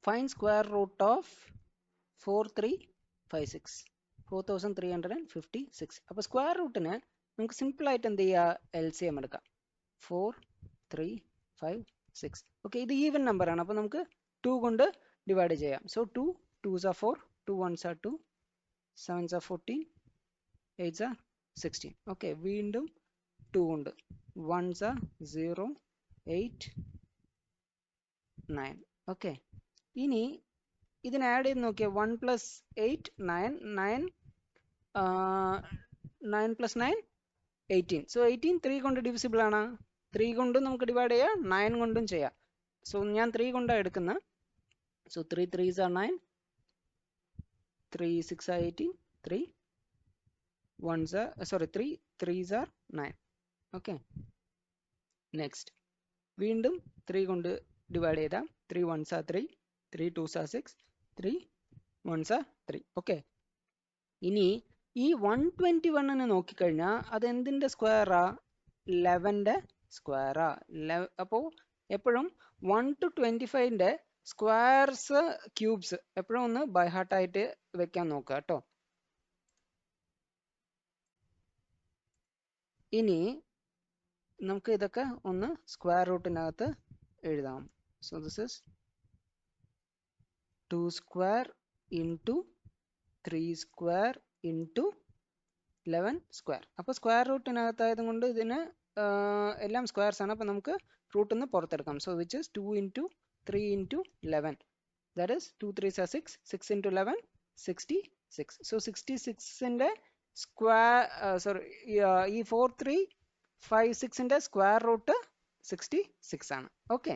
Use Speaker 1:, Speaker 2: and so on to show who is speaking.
Speaker 1: Find square root of 4356 4356. അപ്പോൾ square റൂട്ടിന് നമുക്ക് സിമ്പിൾ ആയിട്ട് എന്ത് ചെയ്യുക, LCM എടുക്കാം. 4356. ഓക്കെ, ഇത് ഈവൻ നമ്പർ ആണ്, അപ്പോൾ നമുക്ക് 2 കൊണ്ട് ഡിവൈഡ് ചെയ്യാം. So 2 2s are 4, 2 1s are 2, 7s are 14, 8s are 16. Okay, വീണ്ടും 2 ഉണ്ട്. 1s are 0, 8, 9. ഓക്കെ, ഇനി ഇതിന് ആഡ് ചെയ്ത് നോക്കിയാൽ 1 + 8 9, 9 + 9 18. സോ 18 3 കൊണ്ട് ഡിവിസിബിൾ ആണ്. 3 കൊണ്ടും നമുക്ക് ഡിവൈഡ് ചെയ്യാം, 9 കൊണ്ടും ചെയ്യാം. സോ ഞാൻ 3 കൊണ്ടാണ് എടുക്കുന്നത്. So 3 3s are 9, 3 6 are 18, 3 1s are 3 3s are 9. Okay, next വീണ്ടും 3 കൊണ്ട് ഡിവൈഡ് ചെയ്താൽ 3 1s are 3, 3 2s are 6, 3 1s are 3. Okay, ഇനി ഈ 121 നോക്കിക്കഴിഞ്ഞാൽ അത് എന്തിൻ്റെ സ്ക്വയറാ? 11ന്റെ സ്ക്വയറാ. അപ്പോൾ എപ്പോഴും 1 to 25ന്റെ സ്ക്വയർസ് ക്യൂബ്സ് എപ്പോഴും ഒന്ന് ബൈ ഹാർട്ടായിട്ട് വെക്കാൻ നോക്കുക കേട്ടോ. ഇനി നമുക്ക് ഇതൊക്കെ ഒന്ന് സ്ക്വയർ റൂട്ടിനകത്ത് എഴുതാം. So this is 2 square into 3 square into 11 square. അപ്പോൾ സ്ക്വയർ റൂട്ടിനകത്തായത് കൊണ്ട് ഇതിന് എല്ലാം സ്ക്വയർസ് ആണ്. അപ്പോൾ നമുക്ക് റൂട്ടിൽ നിന്ന് പുറത്തെടുക്കാം. So which is 2 into 3 into 11, that is 2 3s are 6, 6 into 11 66. So 66ൻ്റെ സ്ക്വയർ ഈ 4356ൻ്റെ സ്ക്വയർ റൂട്ട് 66 ആണ്. ഓക്കെ,